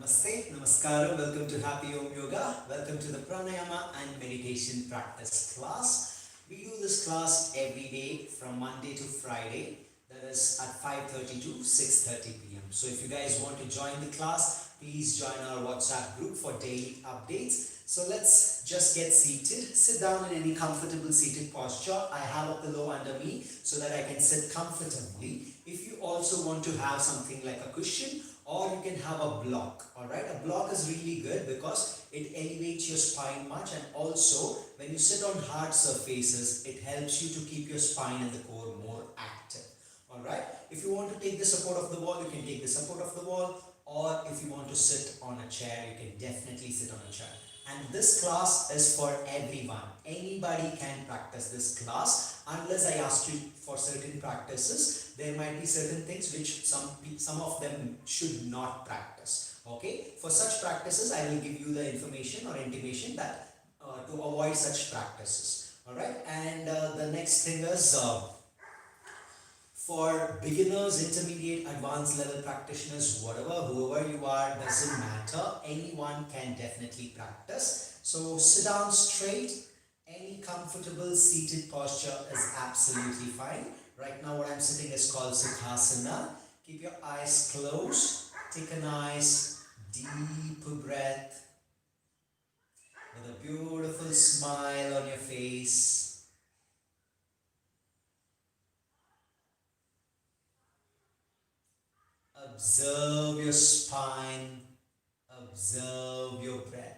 Namaste, Namaskaram, welcome to Happy Omyoga. Welcome to the Pranayama and Meditation Practice class. We do this class every day from Monday to Friday, that is at 5:30 to 6:30 p.m. So if you guys want to join the class, please join our WhatsApp group for daily updates. So let's just get seated. Sit down in any comfortable seated posture. I have a pillow under me so that I can sit comfortably. If you also want to have something like a cushion, or you can have a block. Alright, a block is really good because it elevates your spine much, and also when you sit on hard surfaces, it helps you to keep your spine and the core more active. Alright, if you want to take the support of the wall, you can take the support of the wall, or if you want to sit on a chair, you can definitely sit on a chair. And this class is for everyone. Anybody can practice this class unless I ask you for certain practices. There might be certain things which some of them should not practice. Okay, for such practices I will give you the information or intimation that to avoid such practices. Alright, and the next thing is for beginners, intermediate, advanced level practitioners, whoever you are, doesn't matter. Anyone can definitely practice. So sit down straight. Any comfortable seated posture is absolutely fine. Right now what I'm sitting is called Sukhasana. Keep your eyes closed. Take a nice deep breath with a beautiful smile on your face. Observe your spine, observe your breath.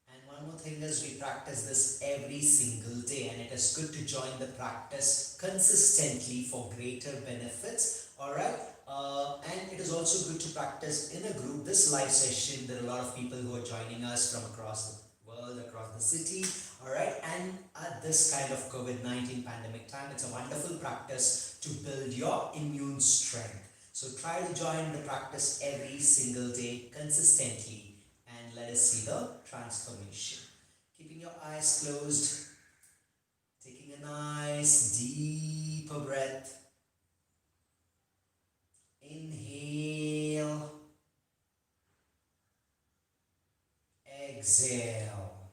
And one more thing is, we practice this every single day, and it is good to join the practice consistently for greater benefits. Alright, and it is also good to practice in a group. This live session, there are a lot of people who are joining us from across the world, across the city. Alright, and at this kind of COVID-19 pandemic time, it's a wonderful practice to build your immune strength. So try to join the practice every single day consistently, and let us see the transformation. Keeping your eyes closed, taking a nice deeper breath. Inhale, exhale.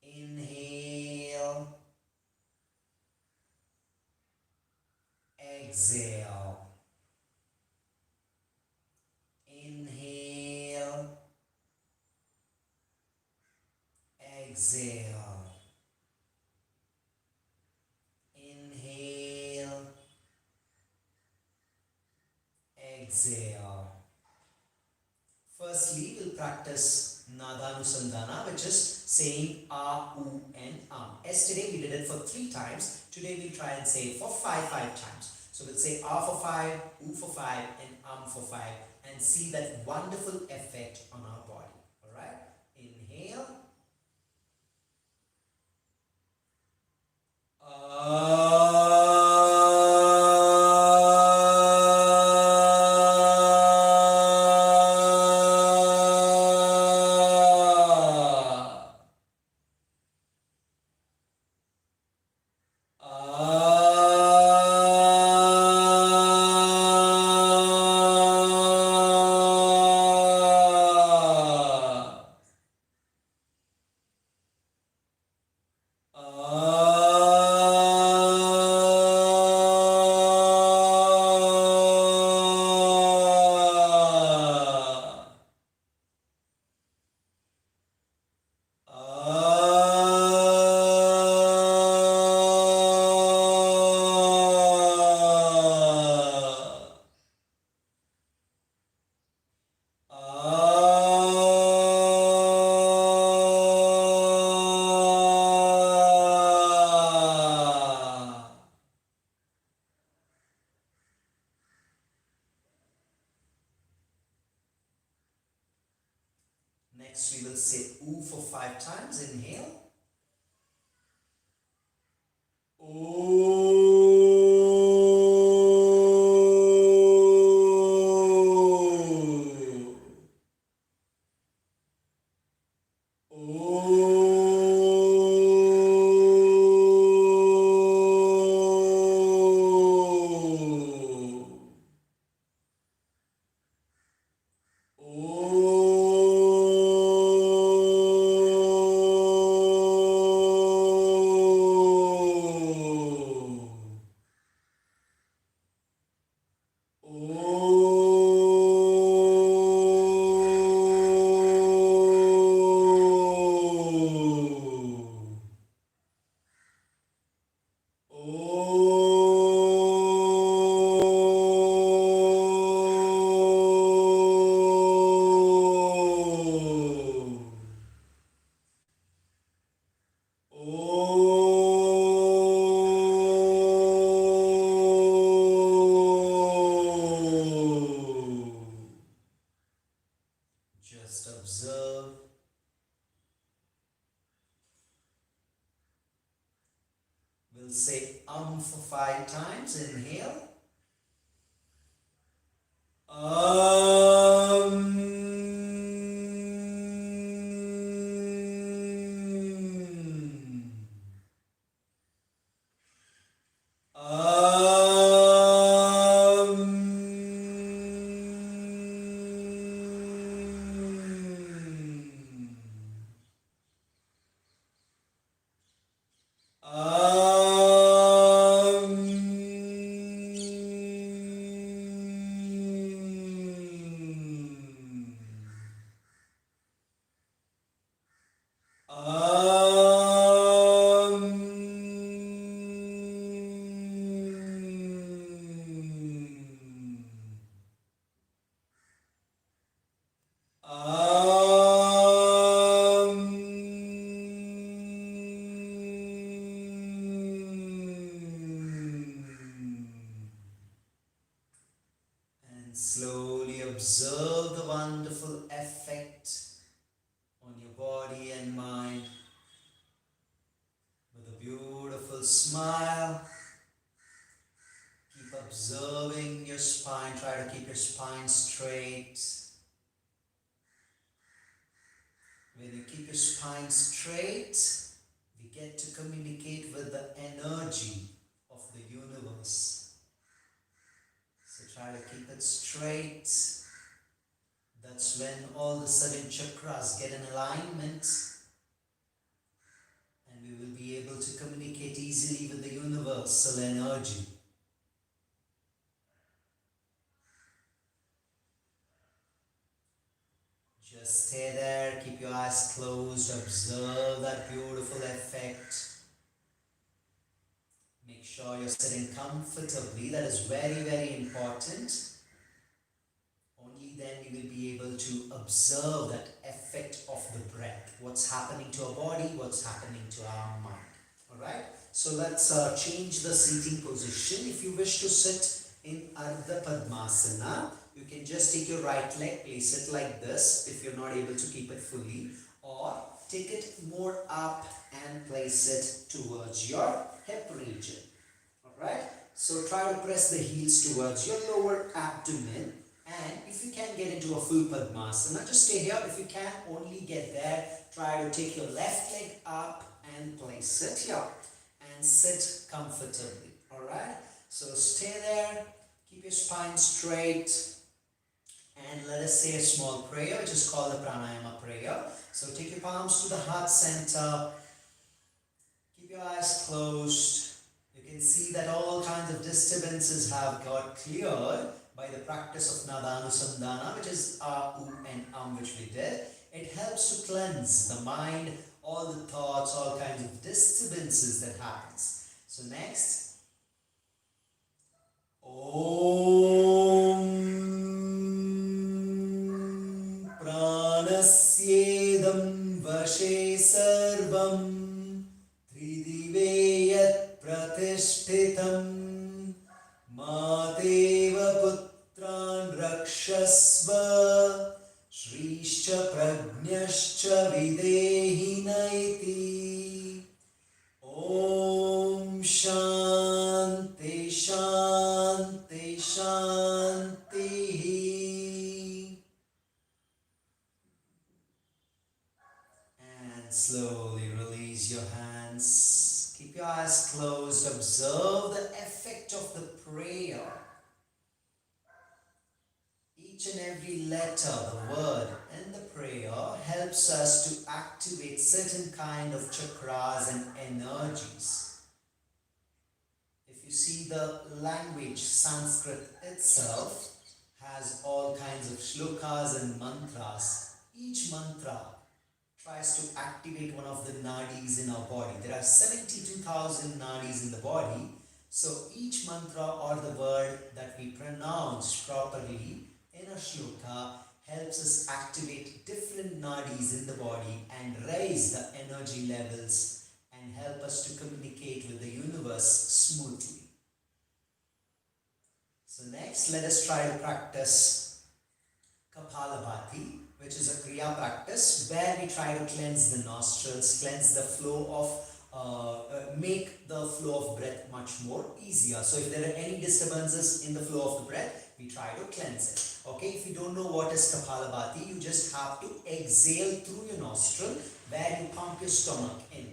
Inhale, exhale. Inhale, exhale. Inhale, exhale. Firstly, we'll practice Nadhanusandhana, which is saying A, U, and Yesterday we did it for 3 times. Today we'll try and say it for 5 times. So we'll say A for 5, U for 5, and for 5, and see that wonderful effect on our body. Alright? Inhale. Next we will say oo for 5 times. Inhale. Oo. We'll say for 5 times. Inhale. And slowly observe the wonderful effect on your body and mind with a beautiful smile. Keep observing your spine. Try to keep your spine straight. When you keep your spine straight, we get to communicate with the energy of the universe. So try to keep it straight. That's when all the 7 chakras get in alignment, and we will be able to communicate easily with the universal energy. Just stay there, keep your eyes closed, observe that beautiful effect. Make sure you're sitting comfortably, that is very, very important. Only then we will be able to observe that effect of the breath. What's happening to our body, what's happening to our mind. Alright, so let's change the seating position. If you wish to sit in Ardha Padmasana, you can just take your right leg, place it like this if you're not able to keep it fully, or take it more up and place it towards your hip region. Alright, so try to press the heels towards your lower abdomen, and if you can get into a full Padmasana, just stay here. If you can only get there, try to take your left leg up and place it here and sit comfortably. Alright, so stay there, keep your spine straight. And let us say a small prayer, which is called the Pranayama prayer. So take your palms to the heart center. Keep your eyes closed. You can see that all kinds of disturbances have got cleared by the practice of Nadanusandhana, which is and which we did. It helps to cleanse the mind, all the thoughts, all kinds of disturbances that happens. So next, Pranasyeedam vashe sarvam tridiveyat pratishtitam mateva putran rakshasva shrishcha prajnascha videhi Om Shanti Shanti Shanti. And slowly release your hands. Keep your eyes closed. Observe the effect of the prayer. Each and every letter, the word and the prayer helps us to activate certain kind of chakras and energies. If you see the language, Sanskrit itself has all kinds of shlokas and mantras. Each mantra tries to activate one of the nadis in our body. There are 72,000 nadis in the body. So each mantra or the word that we pronounce properly in a shloka helps us activate different nadis in the body and raise the energy levels and help us to communicate with the universe smoothly. So next, let us try to practice Kapalabhati, which is a Kriya practice where we try to cleanse the nostrils, cleanse the flow of make the flow of breath much more easier. So if there are any disturbances in the flow of the breath, we try to cleanse it. Okay, if you don't know what is Kapalabhati, you just have to exhale through your nostril where you pump your stomach in.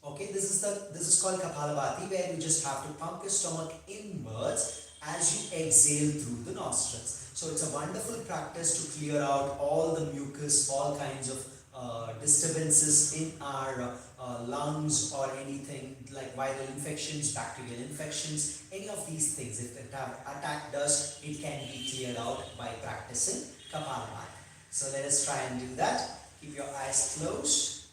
Okay, this is called Kapalabhati, where you just have to pump your stomach inwards as you exhale through the nostrils. So it's a wonderful practice to clear out all the mucus, all kinds of disturbances in our lungs or anything like viral infections, bacterial infections, any of these things. If the attack does, it can be cleared out by practicing Kapalabhati. So let us try and do that. Keep your eyes closed.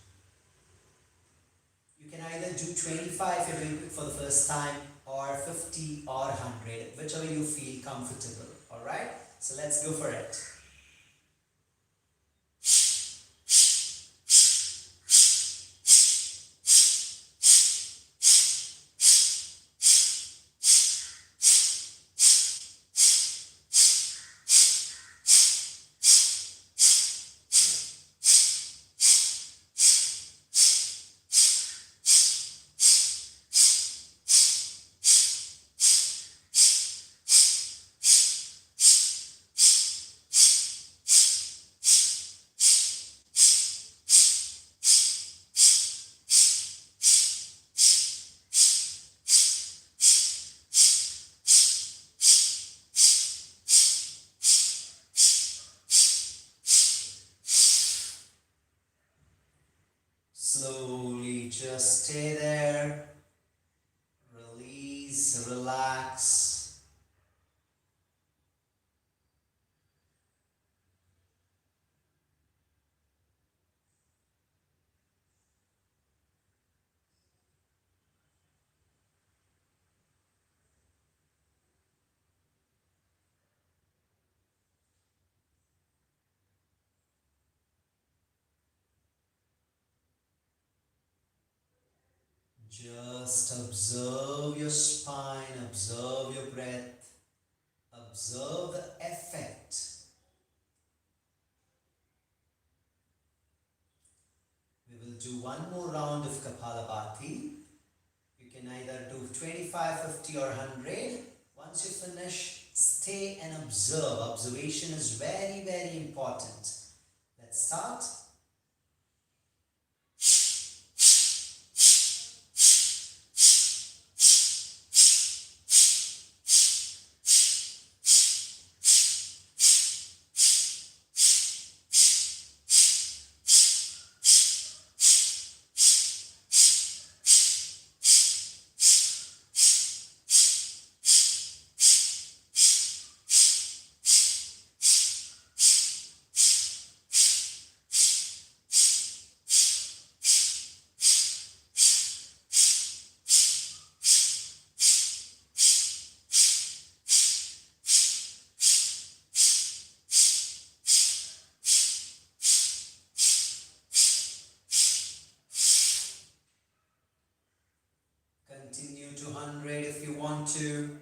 You can either do 25 if you're doing it for the first time, or 50 or 100, whichever you feel comfortable. Alright? So let's go for it. Slowly just stay there, release, relax. Just observe your spine, observe your breath, observe the effect. We will do one more round of Kapalabhati. You can either do 25, 50 or 100. Once you finish, stay and observe. Observation is very, very important. Let's start. Continue to 100 if you want to.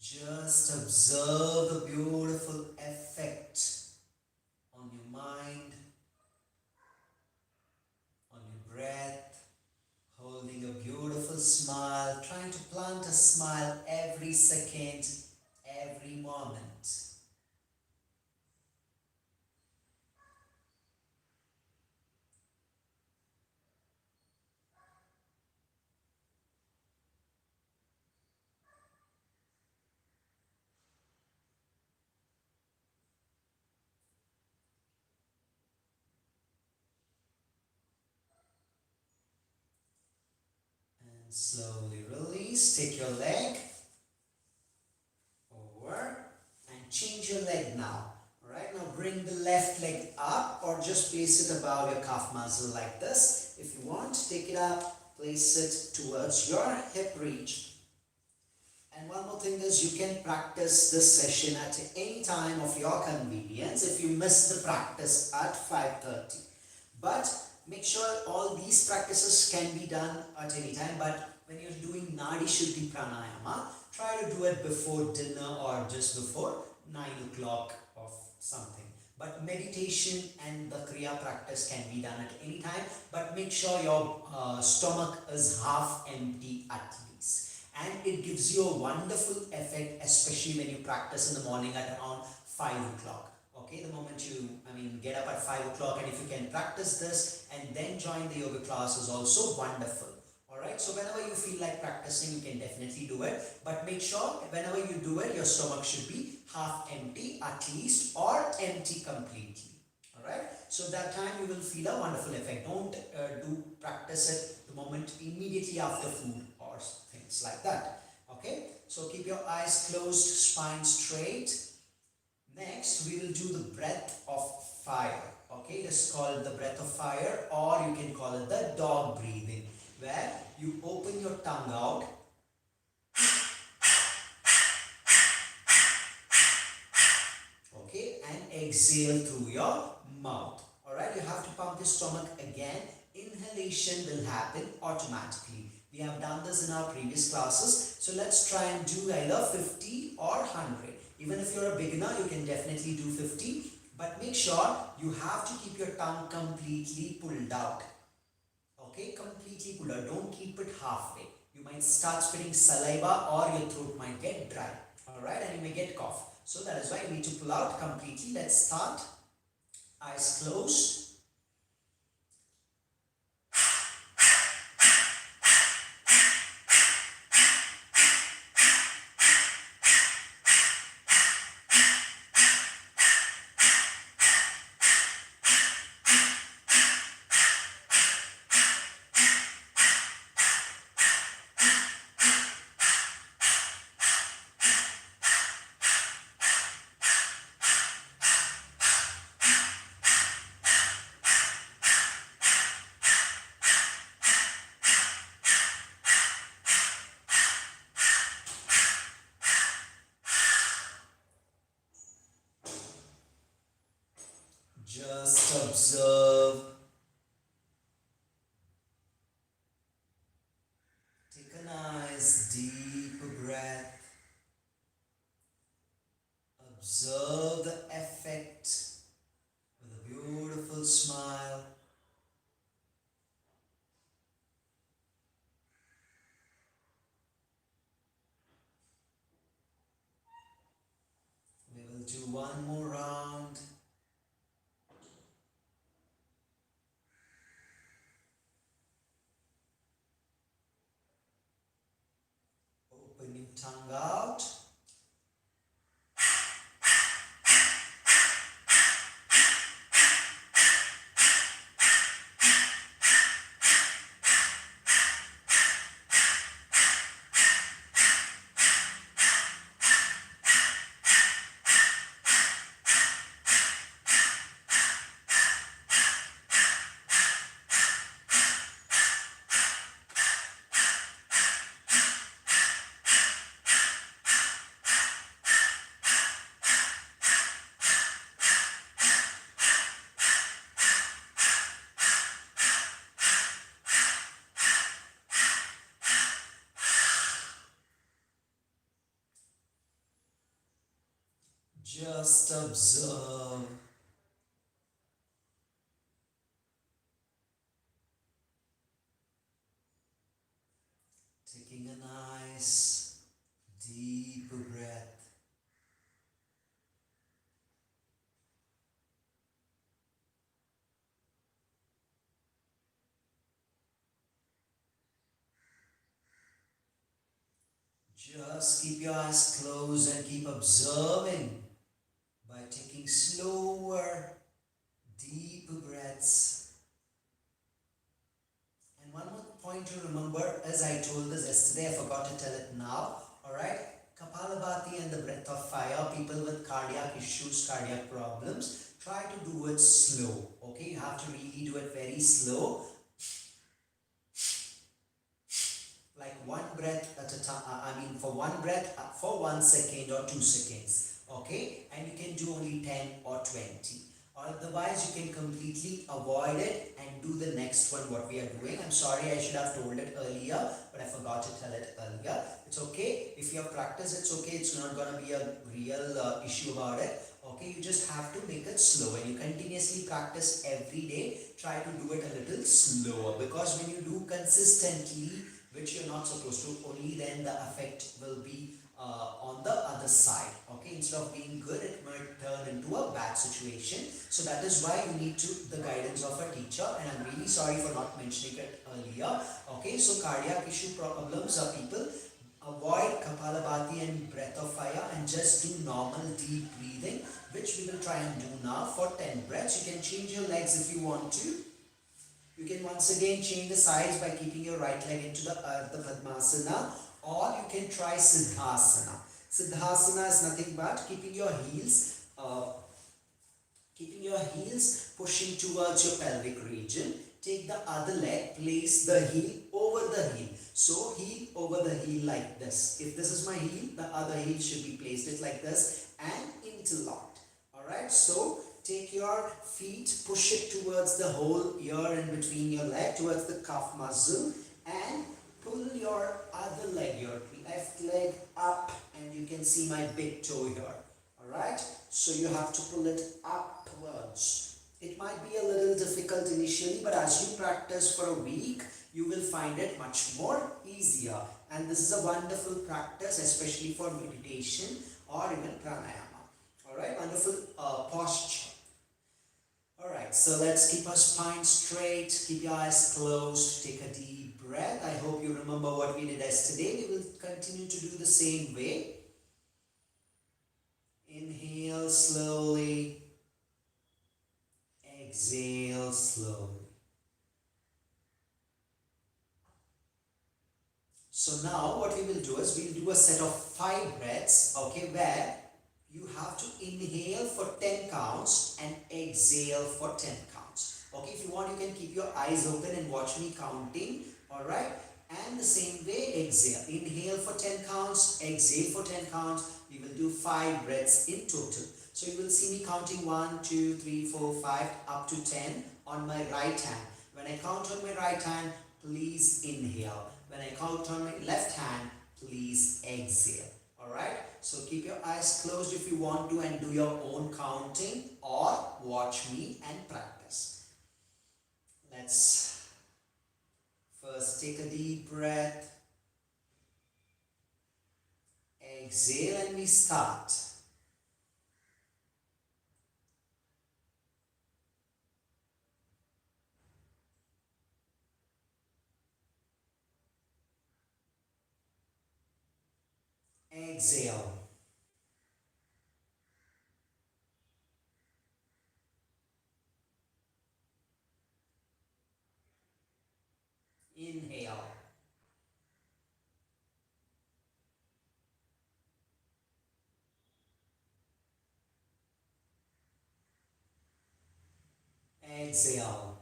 Just observe the beautiful effect on your mind, on your breath, holding a beautiful smile, trying to plant a smile every second, every moment. And slowly release. Take your leg over and change your leg now. Alright, now bring the left leg up or just place it above your calf muscle like this. If you want, take it up, place it towards your hip reach. And one more thing is you can practice this session at any time of your convenience if you miss the practice at 5:30. But make sure all these practices can be done at any time. But when you're doing Nadi Shuddhi Pranayama, try to do it before dinner or just before 9 o'clock of something. But meditation and the Kriya practice can be done at any time. But make sure your stomach is half empty at least. And it gives you a wonderful effect, especially when you practice in the morning at around 5 o'clock. Okay, the moment you, get up at 5 o'clock, and if you can practice this and then join the yoga class is also wonderful. Alright, so whenever you feel like practicing, you can definitely do it. But make sure whenever you do it, your stomach should be half empty at least or empty completely. Alright, so that time you will feel a wonderful effect. Don't practice it the moment immediately after food or things like that. Okay, so keep your eyes closed, spine straight. Next, we will do the breath of fire. Okay, it is called the breath of fire, or you can call it the dog breathing, where you open your tongue out okay, and exhale through your mouth. Alright, you have to pump your stomach again. Inhalation will happen automatically. We have done this in our previous classes. So let's try and do either 50 or 100. Even if you're a beginner, you can definitely do 50. But make sure you have to keep your tongue completely pulled out. Okay, completely pulled out. Don't keep it halfway. You might start spitting saliva or your throat might get dry. Alright, and you may get cough. So that is why you need to pull out completely. Let's start. Eyes closed. Just observe. Take a nice deep breath. Observe the effect with a beautiful smile. We will do one more round. Open your tongue out. Just observe. Taking a nice deep breath. Just keep your eyes closed and keep observing by taking slower, deep breaths. And one more point to remember, as I told this yesterday, I forgot to tell it now. Alright, Kapalabhati and the breath of fire, people with cardiac issues, cardiac problems, try to do it slow. Okay, you have to really do it very slow. like one breath at a time. I mean, for one breath for 1 second or 2 seconds. Okay, and you can do only 10 or 20. Otherwise, you can completely avoid it and do the next one what we are doing. I'm sorry, I should have told it earlier, but I forgot to tell it earlier. It's okay. If you have practice, it's okay. It's not gonna be a real issue about it. Okay, you just have to make it slow. When you continuously practice every day, try to do it a little slower, because when you do consistently, which you're not supposed to, only then the effect will be on the other side. Okay, instead of being good, it might turn into a bad situation. So that is why you need to the guidance of a teacher, and I'm really sorry for not mentioning it earlier. Okay, so cardiac issue problems are people, avoid Kapalabhati and breath of fire and just do normal deep breathing, which we will try and do now for 10 breaths. You can change your legs if you want to. You can once again change the sides by keeping your right leg into the Ardha Padmasana, or you can try Siddhasana. Siddhasana is nothing but keeping your heels pushing towards your pelvic region. Take the other leg, place the heel over the heel. So heel over the heel like this. If this is my heel, the other heel should be placed it like this and interlocked. Alright, so take your feet, push it towards the hole here in between your leg, towards the calf muscle, and pull your other leg, your left leg up, and you can see my big toe here. Alright, so you have to pull it upwards. It might be a little difficult initially, but as you practice for a week, you will find it much more easier. And this is a wonderful practice, especially for meditation or even pranayama. Alright, wonderful posture. Alright, so let's keep our spine straight, keep your eyes closed, take a deep breath. I hope you remember what we did yesterday. We will continue to do the same way. Inhale slowly, exhale slowly. So now what we will do is we'll do a set of 5 breaths, okay, where you have to inhale for 10 counts and exhale for 10 counts. Okay, if you want, you can keep your eyes open and watch me counting, alright? And the same way, exhale. Inhale for 10 counts, exhale for 10 counts. We will do 5 breaths in total. So you will see me counting 1, 2, 3, 4, 5 up to 10 on my right hand. When I count on my right hand, please inhale. When I count on my left hand, please exhale. Alright, so keep your eyes closed if you want to and do your own counting, or watch me and practice. Let's first take a deep breath, exhale, and we start. Exhale. Inhale. Exhale.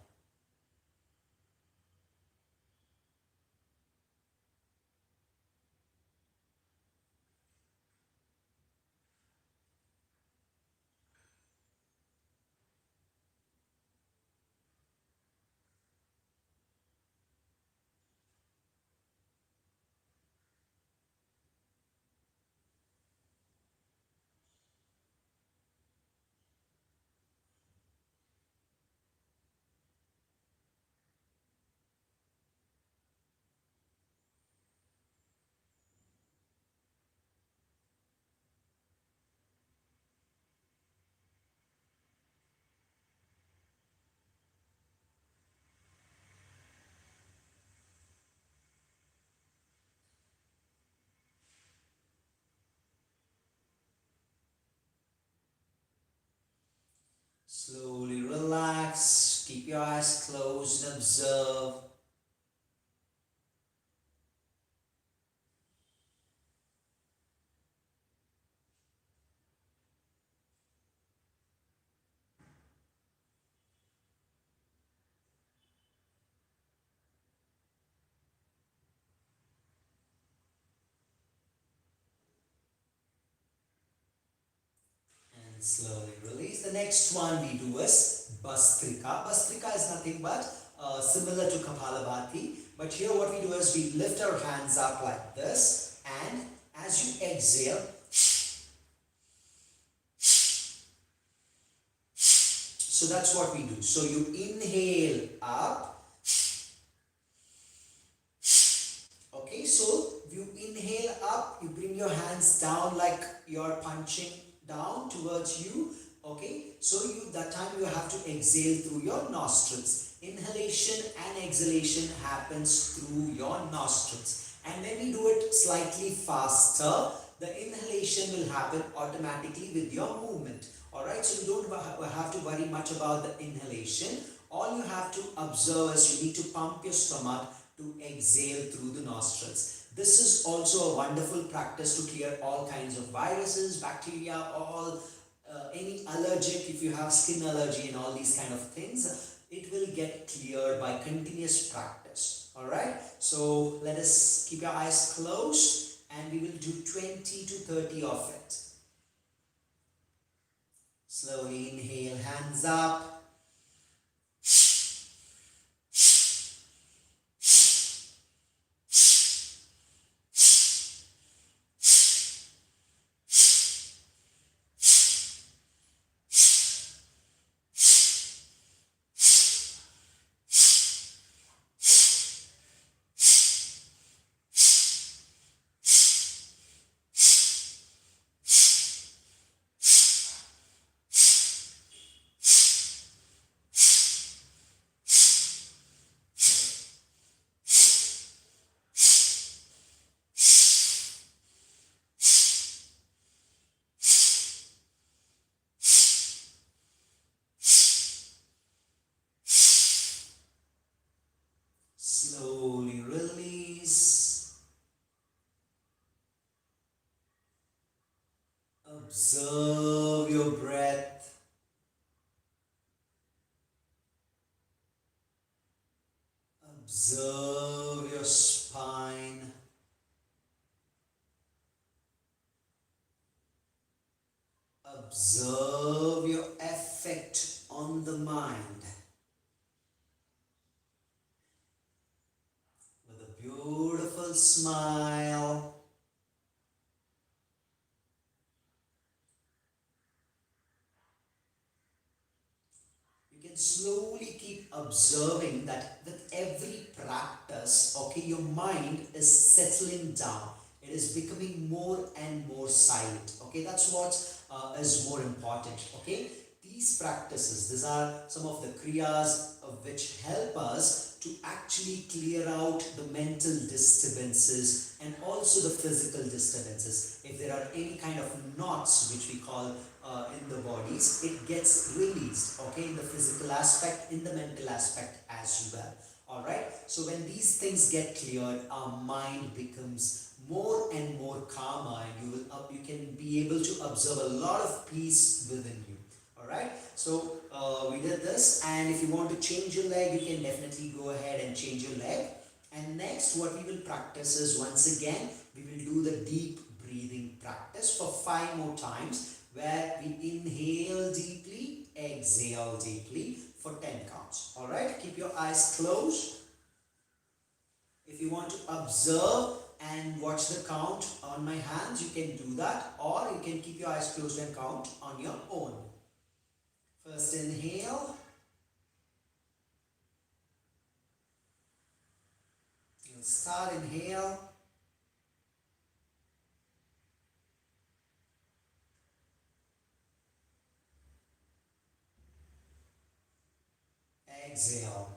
Slowly relax. Keep your eyes closed and observe. slowly release. The next one we do is Bastrika. Bastrika is nothing but similar to Kapalabhati. But here what we do is we lift our hands up like this, and as you exhale, so that's what we do. So you inhale up. Okay, so you inhale up, you bring your hands down like you're punching down towards you. Okay, so that time you have to exhale through your nostrils. Inhalation and exhalation happens through your nostrils. And when we do it slightly faster, the inhalation will happen automatically with your movement. Alright, so you don't have to worry much about the inhalation. All you have to observe is you need to pump your stomach to exhale through the nostrils. This is also a wonderful practice to clear all kinds of viruses, bacteria, all any allergic, if you have skin allergy and all these kind of things, it will get cleared by continuous practice. Alright, so let us keep your eyes closed and we will do 20 to 30 of it. Slowly inhale, hands up. Slowly release. Observe your breath. Observe your spine. Observe your effect on the mind. With a beautiful smile, you can slowly keep observing that with every practice, okay, your mind is settling down. It is becoming more and more silent. Okay, that's what is more important. Okay, these practices, these are some of the kriyas which help us to actually clear out the mental disturbances and also the physical disturbances. If there are any kind of knots which we call in the bodies, it gets released, okay, in the physical aspect, in the mental aspect as well. Alright, so when these things get cleared, our mind becomes more and more calmer, and you can be able to observe a lot of peace within you. Alright, so we did this, and if you want to change your leg, you can definitely go ahead and change your leg. And next, what we will practice is, once again, we will do the deep breathing practice for 5 more times, where we inhale deeply, exhale deeply for 10 counts. Alright, keep your eyes closed. If you want to observe and watch the count on my hands, you can do that, or you can keep your eyes closed and count on your own. First inhale. You'll start, inhale. Exhale.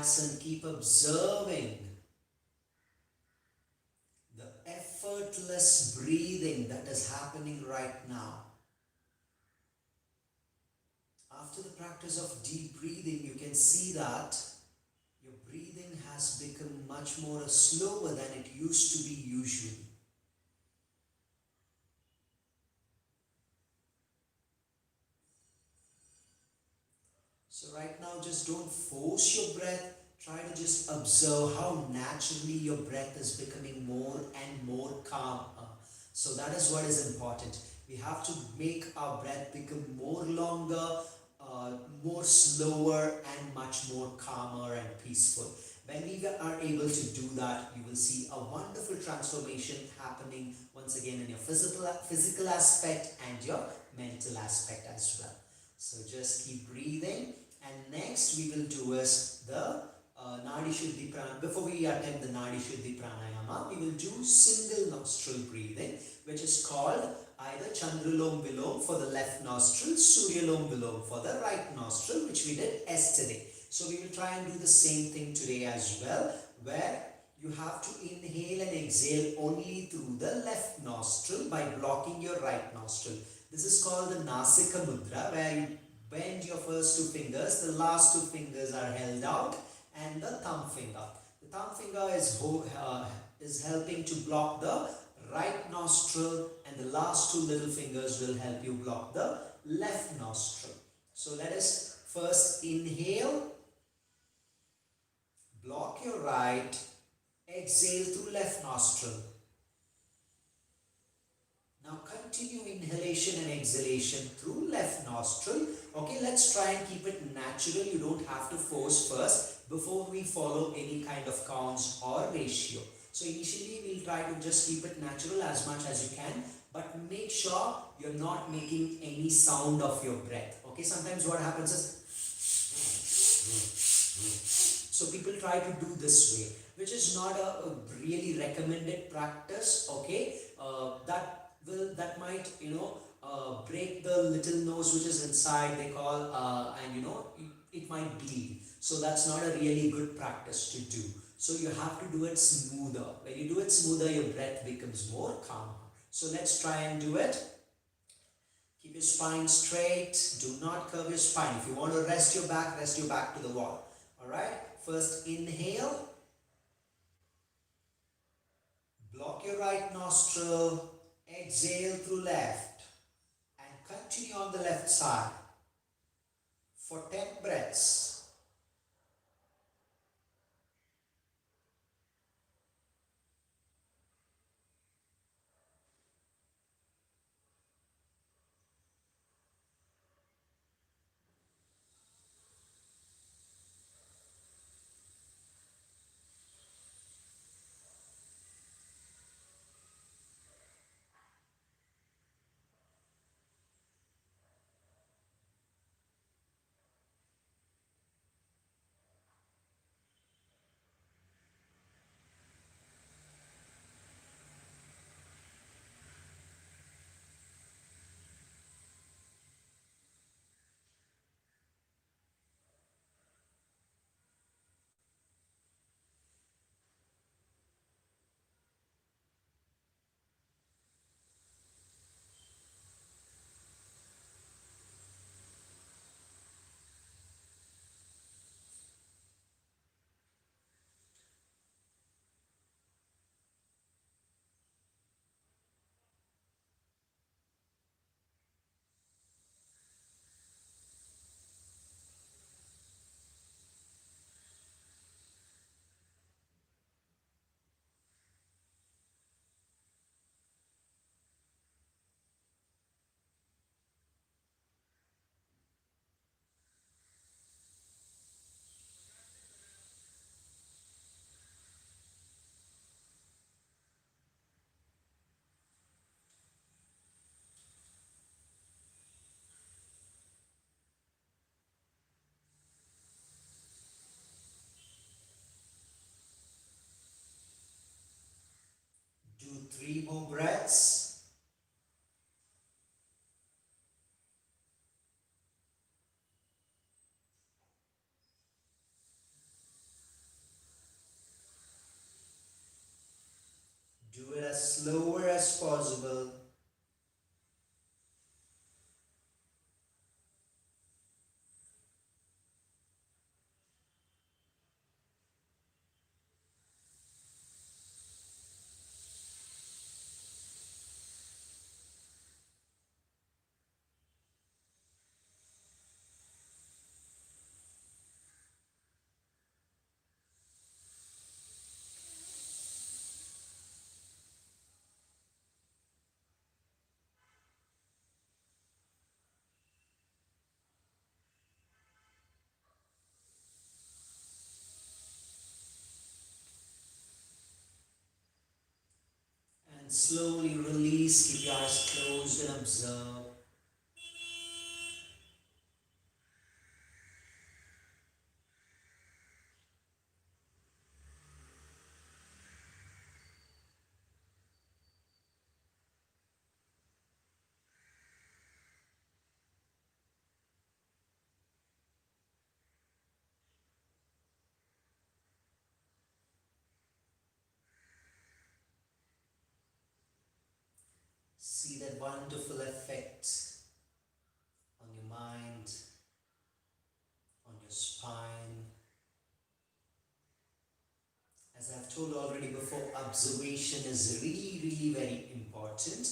relax and keep observing the effortless breathing that is happening right now. After the practice of deep breathing, you can see that your breathing has become much more slower than it used to be usually. So right now, just don't force your breath. Try to just observe how naturally your breath is becoming more and more calm. So that is what is important. We have to make our breath become more longer, more slower, and much more calmer and peaceful. When we are able to do that, you will see a wonderful transformation happening once again in your physical aspect and your mental aspect as well. So just keep breathing, and next we will do is the Nadi Shuddhi Pranayama. Before we attempt the Nadi Shuddhi Pranayama, we will do single nostril breathing, which is called either Chandralom Vilom for the left nostril, Suryalom Vilom for the right nostril, which we did yesterday. So we will try and do the same thing today as well, where you have to inhale and exhale only through the left nostril by blocking your right nostril. This is called the Nasika Mudra, where you bend your first two fingers, the last two fingers are held out, and the thumb finger. The thumb finger is helping to block the right nostril, and the last two little fingers will help you block the left nostril. So let us first inhale, block your right, exhale through left nostril. Now continue inhalation and exhalation through left nostril. Okay, let's try and keep it natural. You don't have to force first before we follow any kind of counts or ratio. So initially we'll try to just keep it natural as much as you can, but make sure you're not making any sound of your breath. Okay, sometimes what happens is, so people try to do this way, which is not a really recommended practice. Okay, that might break the little nose which is inside, they call, and it might bleed. So that's not a really good practice to do. So you have to do it smoother. When you do it smoother, your breath becomes more calm. So let's try and do it. Keep your spine straight. Do not curve your spine. If you want to rest your back to the wall. Alright, first inhale. Block your right nostril. Exhale through left. And continue on the left side for 10 breaths. Do 3 more breaths. And slowly release, keep your eyes closed and observe. See that wonderful effect on your mind, on your spine. As I've told already before, observation is really very important.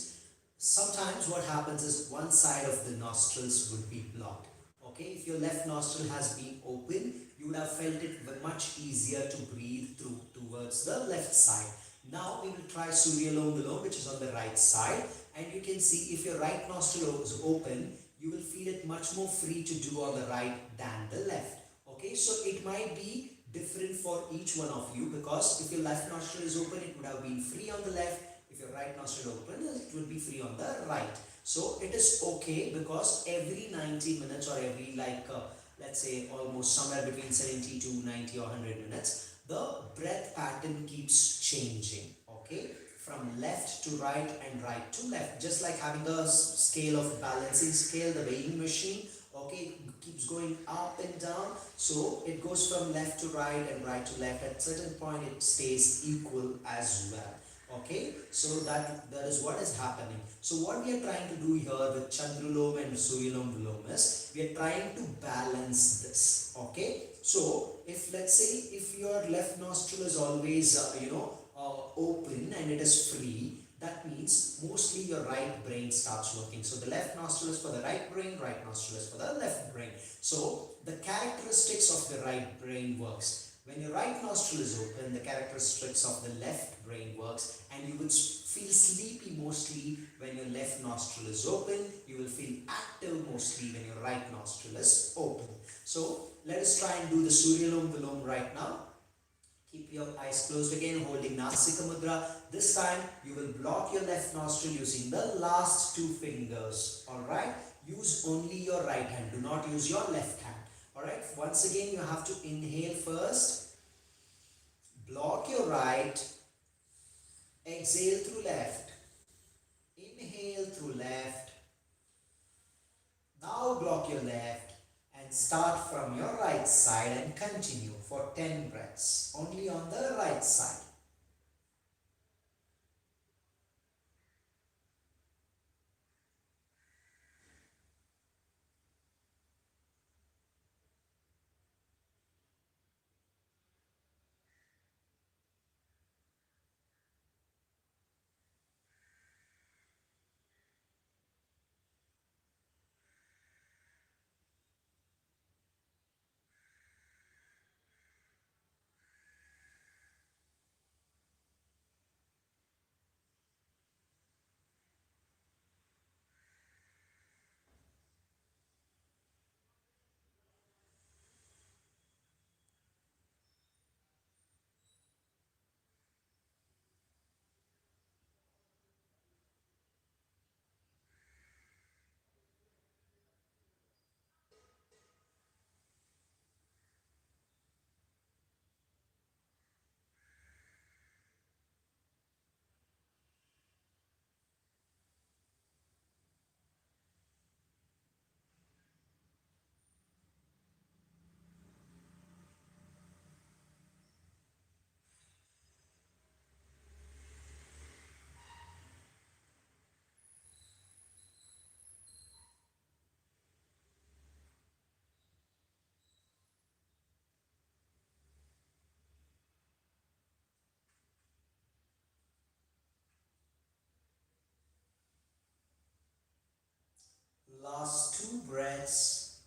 Sometimes what happens is one side of the nostrils would be blocked. Okay, if your left nostril has been open, you would have felt it much easier to breathe through towards the left side. Now we will try Surya Lom, which is on the right side, and you can see if your right nostril is open, you will feel it much more free to do on the right than the left. Okay, so it might be different for each one of you, because if your left nostril is open, it would have been free on the left. If your right nostril open, it would be free on the right. So it is okay, because every 90 minutes or every let's say almost somewhere between 70 to 90 or 100 minutes, the breath pattern keeps changing. Okay, from left to right and right to left, just like having a scale of balancing scale, the weighing machine. Okay, it keeps going up and down, so it goes from left to right and right to left. At certain point it stays equal as well. Okay, so that is what is happening. So what we are trying to do here with Chandrulom and Suryalom Vilom is we are trying to balance this. Okay, so if let's say if your left nostril is always open and it is free, that means mostly your right brain starts working. So the left nostril is for the right brain, right nostril is for the left brain. So the characteristics of the right brain works. When your right nostril is open, the characteristics of the left brain works, and you would feel sleepy mostly when your left nostril is open. You will feel active mostly when your right nostril is open. So let us try and do the Suryalom Vilom right now. Keep your eyes closed again, holding Nasika Mudra. This time you will block your left nostril using the last two fingers. Alright? Use only your right hand. Do not use your left hand. Alright? Once again, you have to inhale first. Block your right. Exhale through left. Inhale through left. Now block your left. And start from your right side and continue for 10 breaths. Only on the right side. Last two breaths.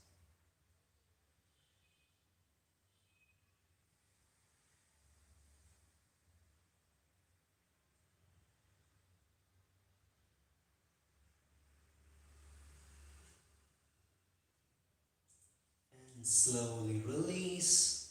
And slowly release.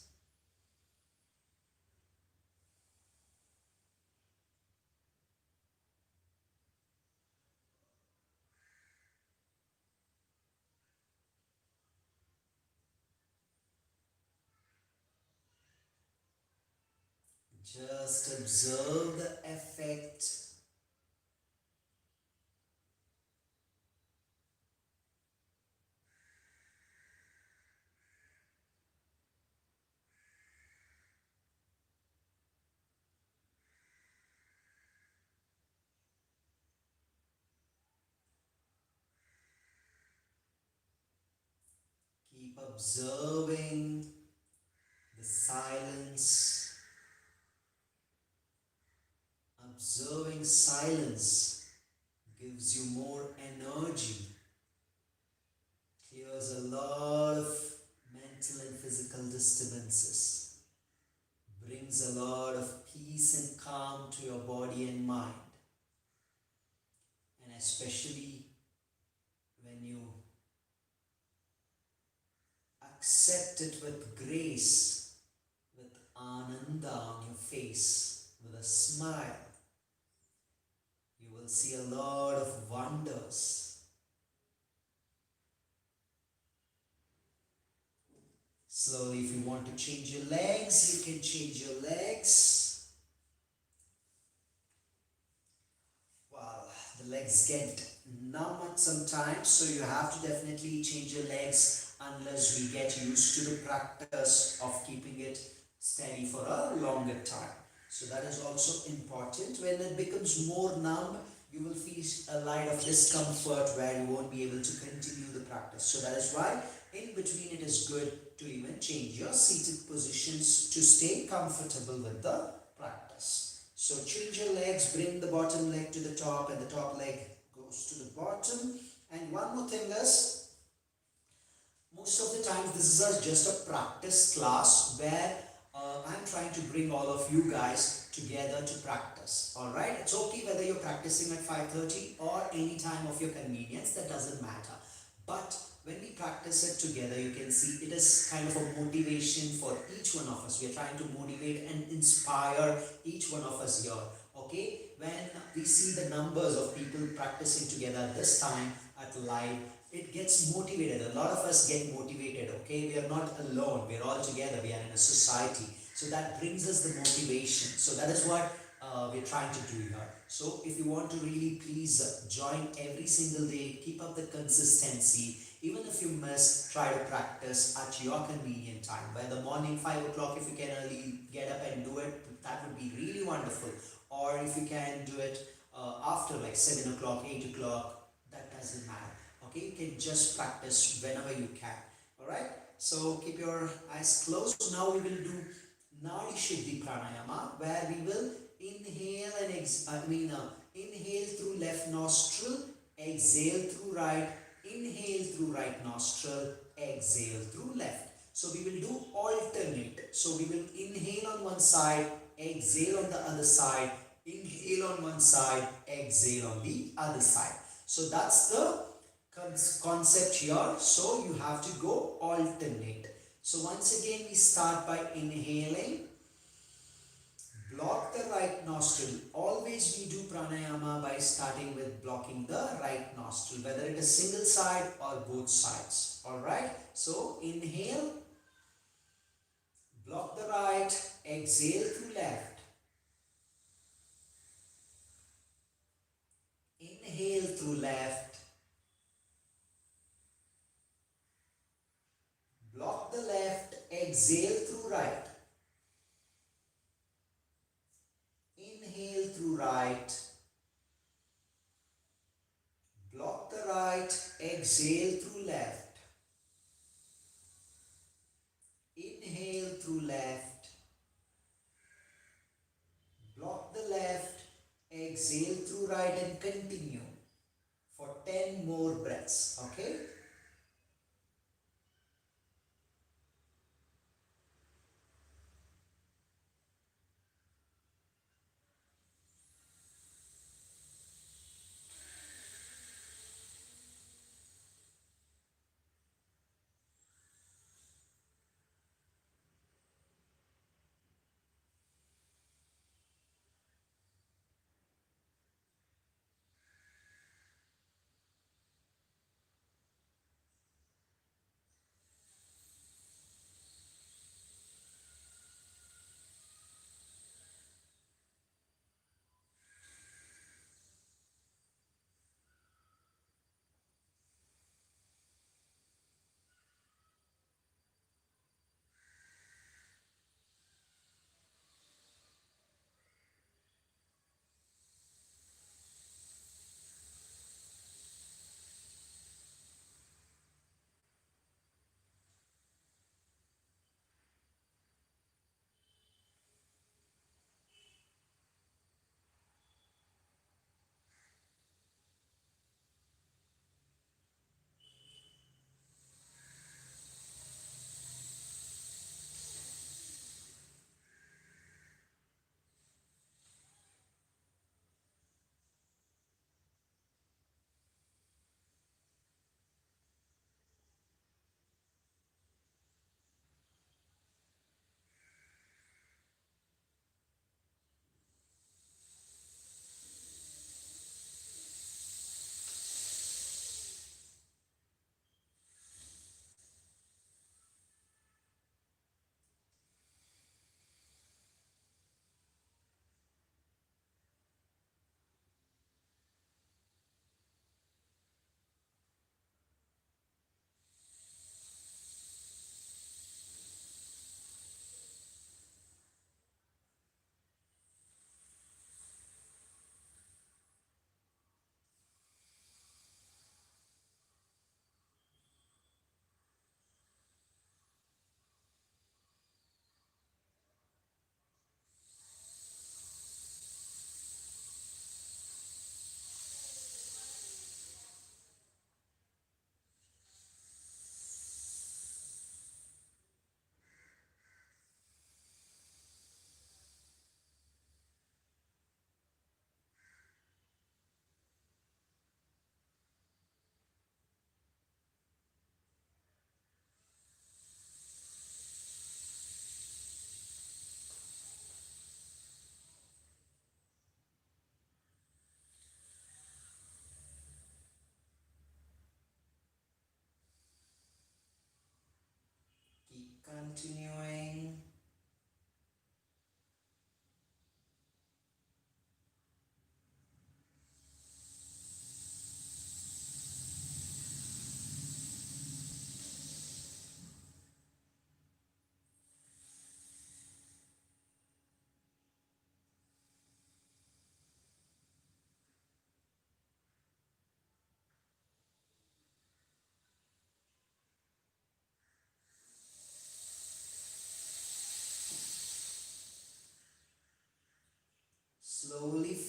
Just observe the effect. Keep observing the silence. Observing silence gives you more energy, clears a lot of mental and physical disturbances, brings a lot of peace and calm to your body and mind. And especially when you accept it with grace, with ananda on your face, with a smile, you will see a lot of wonders. Slowly, if you want to change your legs, you can change your legs. Well, the legs get numb at some times, so you have to definitely change your legs unless we get used to the practice of keeping it steady for a longer time. So that is also important. When it becomes more numb, you will feel a light of discomfort where you won't be able to continue the practice. So that is why in between it is good to even change your seated positions to stay comfortable with the practice. So change your legs, bring the bottom leg to the top and the top leg goes to the bottom. And one more thing is, most of the times this is just a practice class where I'm trying to bring all of you guys together to practice. Alright, it's okay whether you're practicing at 5:30 or any time of your convenience, that doesn't matter. But when we practice it together, you can see it is kind of a motivation for each one of us. We are trying to motivate and inspire each one of us here. Okay, when we see the numbers of people practicing together this time at live, it gets motivated. A lot of us get motivated. Okay, we are not alone, we are all together, we are in a society, so that brings us the motivation. So that is what we're trying to do here. So if you want to really, please join every single day, keep up the consistency. Even if you miss, try to practice at your convenient time. By the morning 5 o'clock, if you can early get up and do it, that would be really wonderful. Or if you can do it after like 7 o'clock, 8 o'clock, that doesn't matter. Okay, you can just practice whenever you can. Alright, so keep your eyes closed. Now we will do Nadi Shuddhi Pranayama, where we will inhale and inhale through left nostril, exhale through right, inhale through right nostril, exhale through left. So we will do alternate. So we will inhale on one side, exhale on the other side, inhale on one side, exhale on the other side. So that's the concept here. So you have to go alternate. So once again we start by inhaling. Block the right nostril. Always we do pranayama by starting with blocking the right nostril, whether it is single side or both sides. Alright, so inhale, block the right, exhale through left. Inhale through left, block the left, exhale through right. Inhale through right, block the right, exhale through left. Inhale through left, block the left, exhale through right, and continue for 10 more breaths. Okay?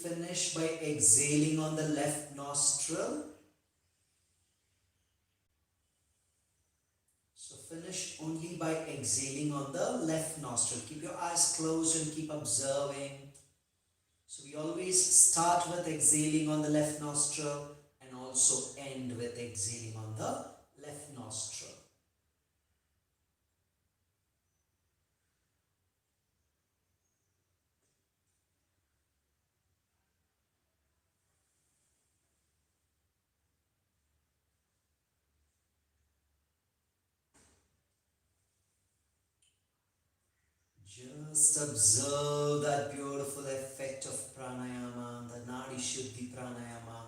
finish by exhaling on the left nostril. So finish only by exhaling on the left nostril. Keep your eyes closed and keep observing. So we always start with exhaling on the left nostril and also end with exhaling on the left nostril. Just observe that beautiful effect of pranayama, the Nadi Shuddhi pranayama.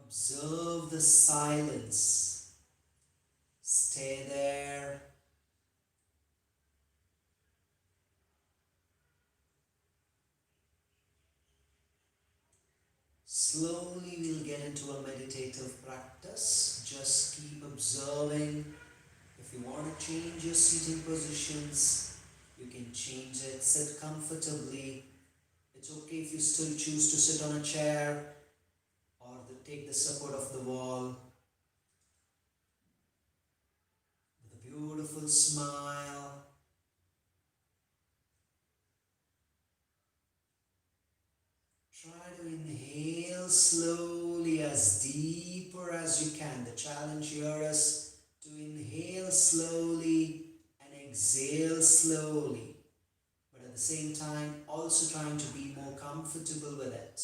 Observe the silence. Stay there. Slowly we'll get into a meditative practice. Just keep observing. If you want to change your seating positions, you can change it. Sit comfortably. It's okay if you still choose to sit on a chair or take the support of the wall. With a beautiful smile. Try to inhale slowly, as deeper as you can. The challenge here is to inhale slowly and exhale slowly, but at the same time also trying to be more comfortable with it.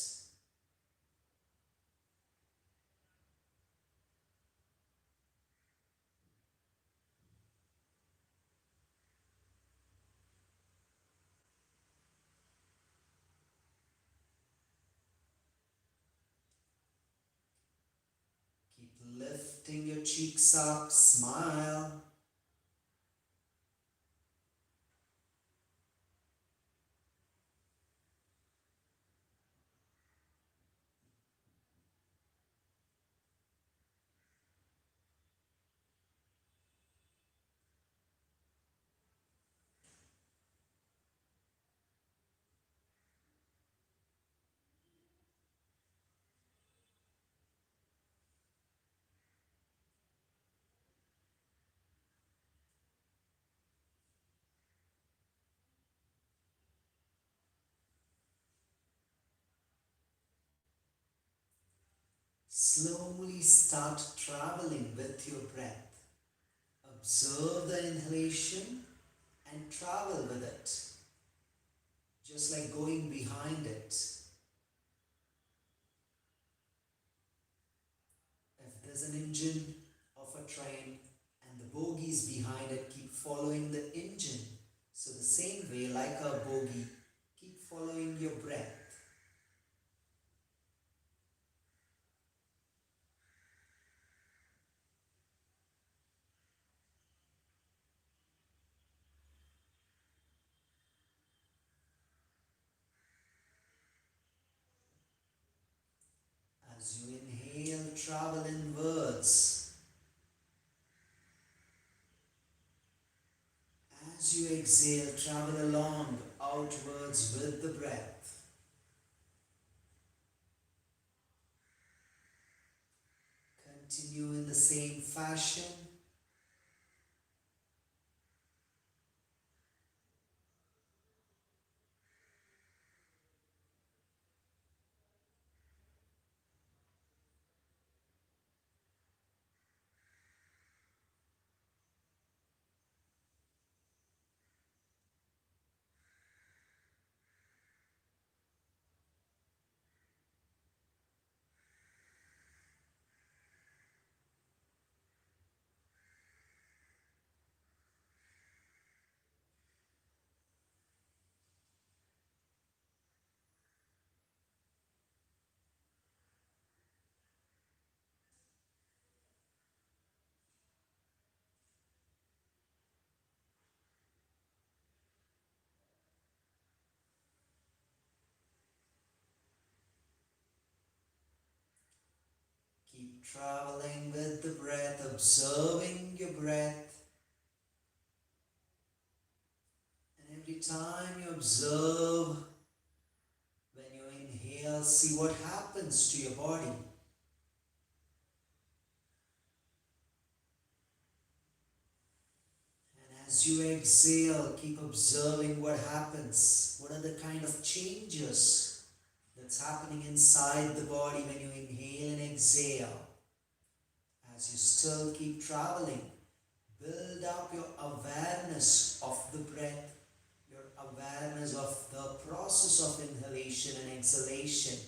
Keep lifting your cheeks up, smile. Slowly start traveling with your breath. Observe the inhalation and travel with it, just like going behind it. If there's an engine of a train and the bogies behind it, keep following the engine. So the same way, like a bogie, keep following your breath. As you inhale, travel inwards. As you exhale, travel along, outwards with the breath. Continue in the same fashion. Keep traveling with the breath, observing your breath. And every time you observe, when you inhale, see what happens to your body. As you exhale, keep observing what happens. What are the kind of changes that's happening inside the body when you inhale and exhale? As you still keep traveling, build up your awareness of the breath, your awareness of the process of inhalation and exhalation.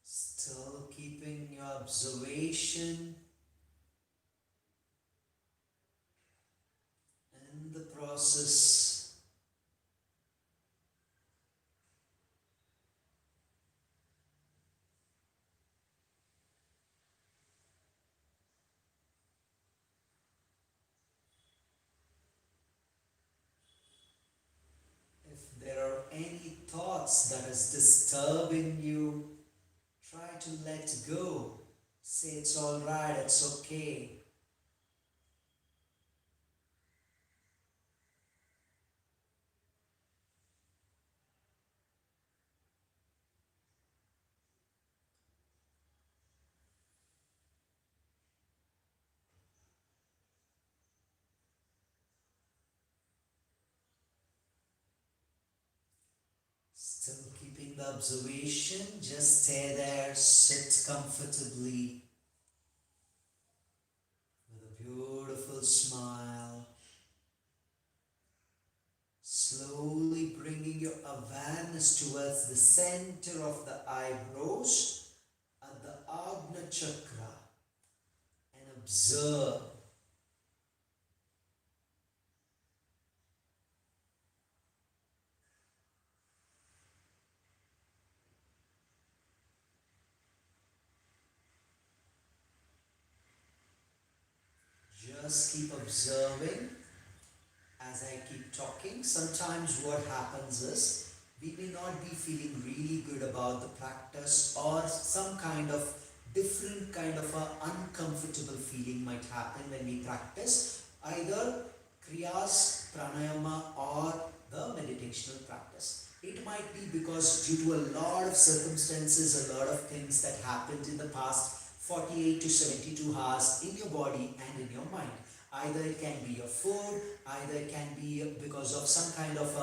Still keeping your observation in the process. If there are any thoughts that is disturbing you, try to let go. Say it's alright, it's okay. Still keeping the observation, just stay there, sit comfortably with a beautiful smile. Slowly bringing your awareness towards the center of the eyebrows at the Agna chakra and observe. Just keep observing as I keep talking. Sometimes what happens is we may not be feeling really good about the practice, or some kind of different kind of a uncomfortable feeling might happen when we practice either kriyas, pranayama, or the meditational practice. It might be because due to a lot of circumstances, a lot of things that happened in the past 48 to 72 hours in your body and in your mind. Either it can be your food, either it can be because of some kind of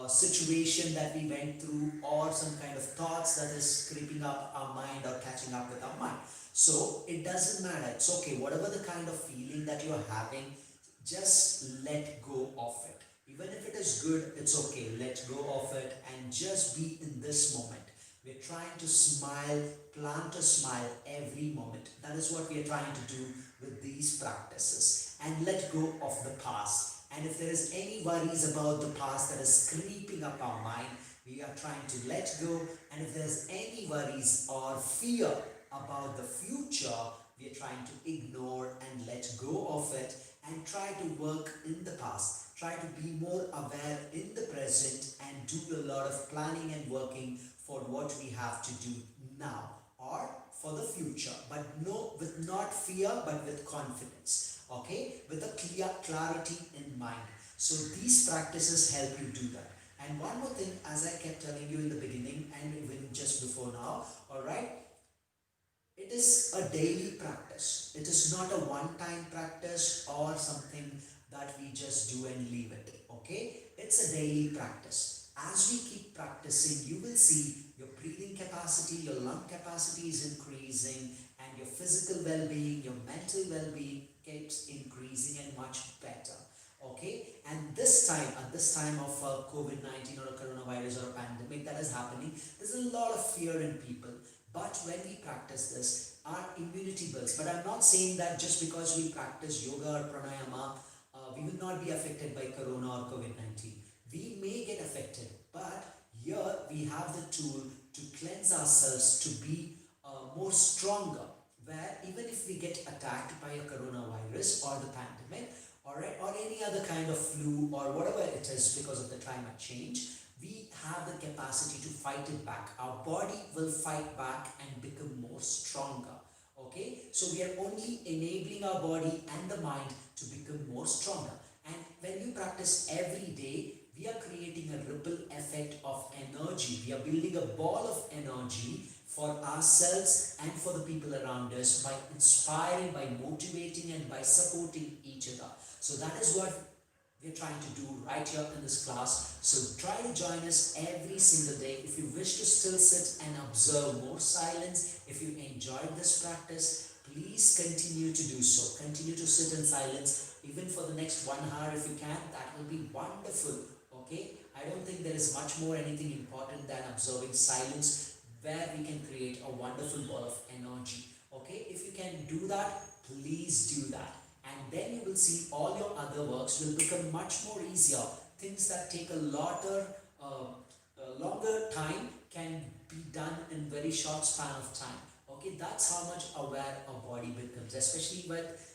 a situation that we went through, or some kind of thoughts that is creeping up our mind or catching up with our mind. So it doesn't matter, it's okay, whatever the kind of feeling that you're having, just let go of it. Even if it is good, it's okay, let go of it and just be in this moment. We're trying to smile, plant a smile every moment. That is what we are trying to do with these practices. And let go of the past. And if there is any worries about the past that is creeping up our mind, we are trying to let go. And if there's any worries or fear about the future, we are trying to ignore and let go of it and try to work in the past. Try to be more aware in the present and do a lot of planning and working for what we have to do now or for the future, but no, with not fear, but with confidence. Okay, with a clear clarity in mind. So these practices help you do that. And one more thing, as I kept telling you in the beginning and even just before now, all right, it is a daily practice. It is not a one-time practice or something that we just do and leave it. Okay, it's a daily practice. As we keep practicing, you will see your breathing capacity, your lung capacity is increasing, and your physical well-being, your mental well-being keeps increasing and much better. Okay, and this time, at this time of COVID-19 or a coronavirus or a pandemic that is happening, there's a lot of fear in people. But when we practice this, our immunity builds. But I'm not saying that just because we practice yoga or pranayama, we will not be affected by corona or COVID-19. We may get affected, but here we have the tool to cleanse ourselves to be more stronger. Where even if we get attacked by a coronavirus or the pandemic, or any other kind of flu or whatever it is because of the climate change, we have the capacity to fight it back. Our body will fight back and become more stronger. Okay, so we are only enabling our body and the mind to become more stronger. And when we practice every day, we are creating a ripple effect of energy. We are building a ball of energy for ourselves and for the people around us by inspiring, by motivating, and by supporting each other. So that is what we're trying to do right here in this class. So try to join us every single day. If you wish to still sit and observe more silence, if you enjoyed this practice, please continue to do so. Continue to sit in silence even for the next 1 hour if you can. That will be wonderful. Okay, I don't think there is much more anything important than observing silence where we can create a wonderful ball of energy. Okay, if you can do that, please do that. And then you will see all your other works will become much more easier. Things that take a longer time can be done in very short span of time. Okay, that's how much aware our body becomes, especially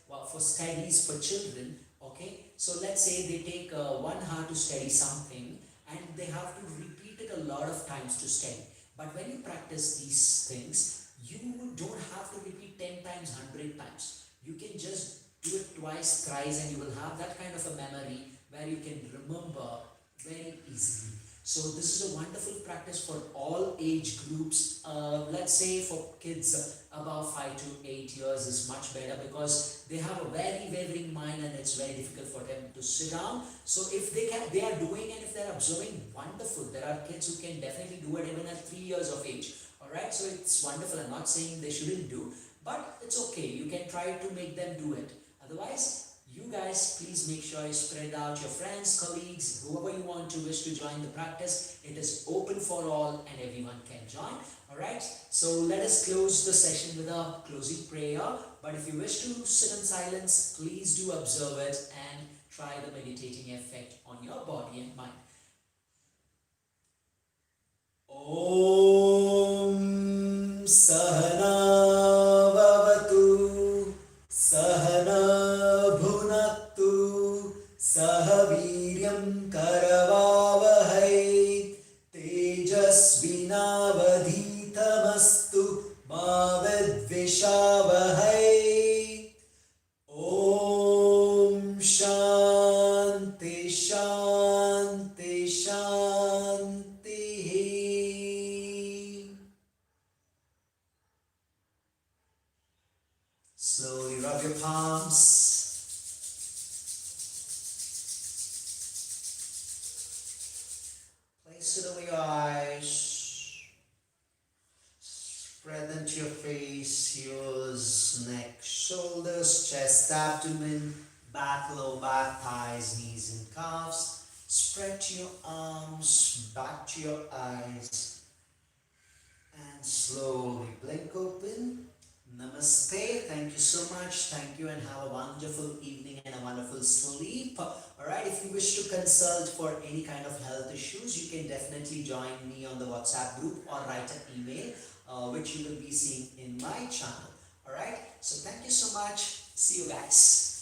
for studies for children. Okay, so let's say they take 1 hour to study something and they have to repeat it a lot of times to study. But when you practice these things, you don't have to repeat 10 times, 100 times. You can just do it twice, thrice, and you will have that kind of a memory where you can remember very easily. So this is a wonderful practice for all age groups. Let's say for kids above 5 to 8 years is much better because they have a very wavering mind and it's very difficult for them to sit down. So if they are doing and if they are observing, wonderful. There are kids who can definitely do it even at 3 years of age. Alright, so it's wonderful. I'm not saying they shouldn't do, but it's okay. You can try to make them do it. Otherwise, you guys, please make sure you spread out your friends, colleagues, whoever you want to wish to join the practice. It is open for all and everyone can join. Alright, so let us close the session with a closing prayer. But if you wish to sit in silence, please do observe it and try the meditating effect on your body and mind. Om Sahana Vavatu Sahana Bhunaktu Sahaviryam Karavavahai Tejasvinavadhitamastu Mavidvishavahai. Om Shanti Shanti Shanti. Slowly rub your palms. Place it over your eyes. Spread them to your face, ears, neck, shoulders, chest, abdomen, back, low back, thighs, knees and calves. Spread to your arms, back to your eyes. And slowly blink open. Namaste. Thank you so much. Thank you and have a wonderful evening and a wonderful sleep. Alright, if you wish to consult for any kind of health issues, you can definitely join me on the WhatsApp group or write an email, which you will be seeing in my channel. Alright, so thank you so much. See you guys.